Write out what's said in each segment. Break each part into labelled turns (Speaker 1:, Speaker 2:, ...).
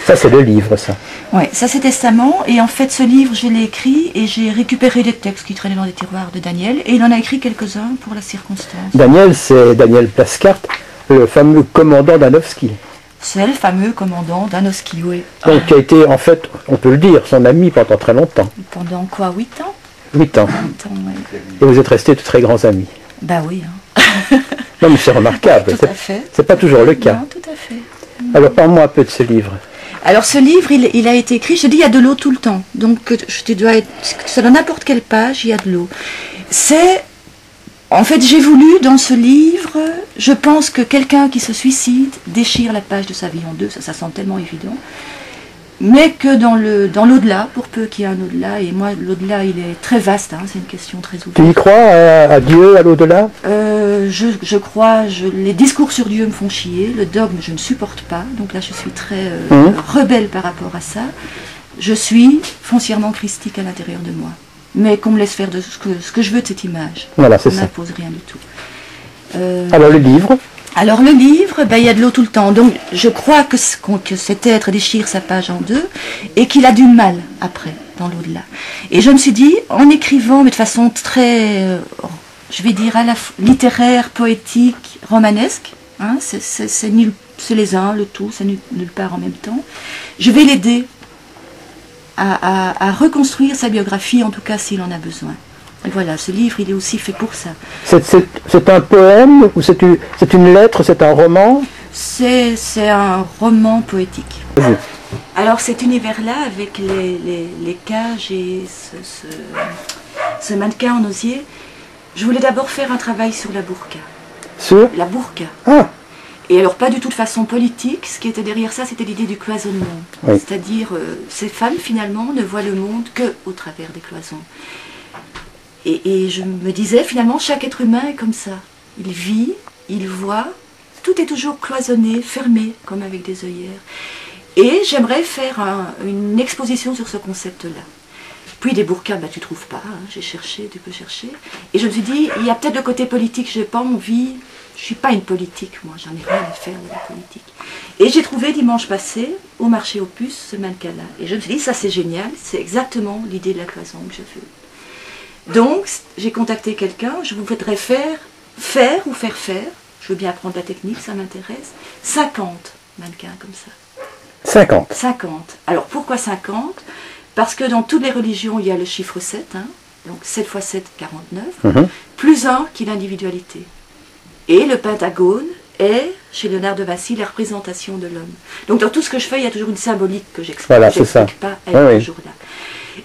Speaker 1: Ça, c'est le livre, ça.
Speaker 2: Oui, ça c'est Testament, et en fait ce livre je l'ai écrit et j'ai récupéré des textes qui traînaient dans les tiroirs de Daniel, et il en a écrit quelques-uns pour la circonstance.
Speaker 1: Daniel, c'est Daniel Plaskart, le fameux commandant Danowski.
Speaker 2: C'est le fameux commandant Danowski, oui.
Speaker 1: Donc qui a été, en fait, on peut le dire, son ami pendant très longtemps.
Speaker 2: Pendant quoi, 8 ans
Speaker 1: 8 ans.
Speaker 2: 8 ans, oui.
Speaker 1: Et vous êtes restés de très grands amis.
Speaker 2: Bah oui. Hein.
Speaker 1: Non mais c'est remarquable,
Speaker 2: Tout à fait.
Speaker 1: C'est pas toujours le cas.
Speaker 2: Non, tout à fait.
Speaker 1: Alors parle-moi un peu de ce livre.
Speaker 2: Alors ce livre, il a été écrit, je te dis, il y a de l'eau tout le temps. Donc je dois être, ça dans n'importe quelle page, il y a de l'eau. C'est, en fait, j'ai voulu dans ce livre, je pense que quelqu'un qui se suicide déchire la page de sa vie en deux, ça semble tellement évident. Mais que dans l'au-delà, pour peu qu'il y ait un au-delà, et moi l'au-delà il est très vaste, hein, c'est une question très ouverte.
Speaker 1: Tu y crois à Dieu, à l'au-delà?
Speaker 2: Je crois, les discours sur Dieu me font chier, le dogme je ne supporte pas, donc là je suis très rebelle par rapport à ça. Je suis foncièrement christique à l'intérieur de moi, mais qu'on me laisse faire de ce que je veux de cette image.
Speaker 1: Voilà, c'est ça.
Speaker 2: On n'impose rien du tout.
Speaker 1: Alors le livre?
Speaker 2: Alors le livre, ben, il y a de l'eau tout le temps, donc je crois que cet être déchire sa page en deux et qu'il a du mal après, dans l'au-delà. Et je me suis dit, en écrivant, mais de façon très, je vais dire, à la littéraire, poétique, romanesque, hein, c'est les uns, le tout, c'est nulle part en même temps, je vais l'aider à reconstruire sa biographie, en tout cas s'il en a besoin. Et voilà, ce livre, il est aussi fait pour ça.
Speaker 1: C'est un poème ou c'est une lettre, c'est un roman?
Speaker 2: C'est un roman poétique.
Speaker 1: Oui.
Speaker 2: Alors cet univers-là, avec les cages et ce mannequin en osier, je voulais d'abord faire un travail sur la burqa.
Speaker 1: Sur
Speaker 2: la burqa.
Speaker 1: Ah.
Speaker 2: Et alors pas du tout de façon politique, ce qui était derrière ça, c'était l'idée du cloisonnement.
Speaker 1: Oui.
Speaker 2: C'est-à-dire, ces femmes finalement ne voient le monde que au travers des cloisons. Et je me disais, finalement, chaque être humain est comme ça. Il vit, il voit, tout est toujours cloisonné, fermé, comme avec des œillères. Et j'aimerais faire une exposition sur ce concept-là. Puis des burqas, bah, tu trouves pas, hein, j'ai cherché, tu peux chercher. Et je me suis dit, il y a peut-être le côté politique, j'ai pas envie, je suis pas une politique, moi, j'en ai rien à faire de la politique. Et j'ai trouvé dimanche passé, au marché aux puces, ce mannequin-là. Et je me suis dit, ça c'est génial, c'est exactement l'idée de la cloison que je veux. Donc, j'ai contacté quelqu'un, je voudrais faire, je veux bien apprendre la technique, ça m'intéresse, 50 mannequins comme ça.
Speaker 1: 50.
Speaker 2: 50. Alors, pourquoi 50? Parce que dans toutes les religions, il y a le chiffre 7, hein, donc 7 x 7, 49, plus 1 qui est l'individualité. Et le pentagone est, chez Léonard de Vinci, la représentation de l'homme. Donc, dans tout ce que je fais, il y a toujours une symbolique que j'explique.
Speaker 1: Voilà, c'est ça.
Speaker 2: Pas, elle est toujours là.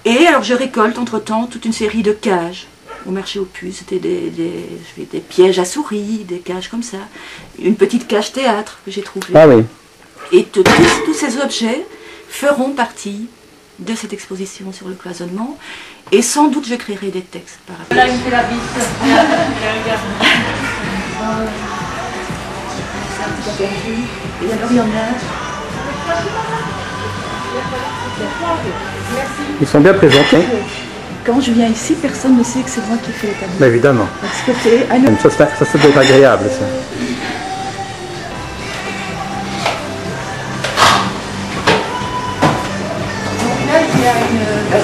Speaker 2: Et alors je récolte entre-temps toute une série de cages au marché aux puces. C'était des pièges à souris, des cages comme ça. Une petite cage théâtre que j'ai trouvée.
Speaker 1: Ah oui.
Speaker 2: Et tous ces objets feront partie de cette exposition sur le cloisonnement. Et sans doute je créerai des textes par rapport à ça. Là, il me fait la bite. Et alors il y en a...
Speaker 1: Ils sont bien présentés.
Speaker 2: Quand je viens ici, personne ne sait que c'est moi qui fais les tableaux.
Speaker 1: Mais évidemment. Ça doit être agréable, ça.
Speaker 2: Donc là, il y a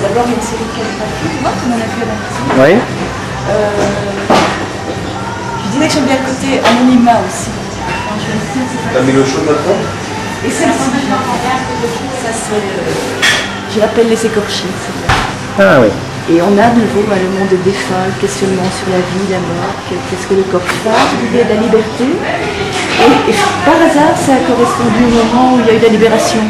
Speaker 2: d'abord une série de calligraphies, tu vois, comme on a vu à la maison.
Speaker 1: Oui.
Speaker 2: Je dirais que j'aime bien le côté anonymat aussi.
Speaker 3: T'as mis le chaud maintenant?
Speaker 2: Et celle-ci, ça c'est... je l'appelle les écorchés.
Speaker 1: Ah oui.
Speaker 2: Et on a de nouveau le monde défunt, le questionnement sur la vie, la mort, qu'est-ce que le corps fait, l'idée de la liberté. Et par hasard, ça a correspondu au moment où il y a eu la libération.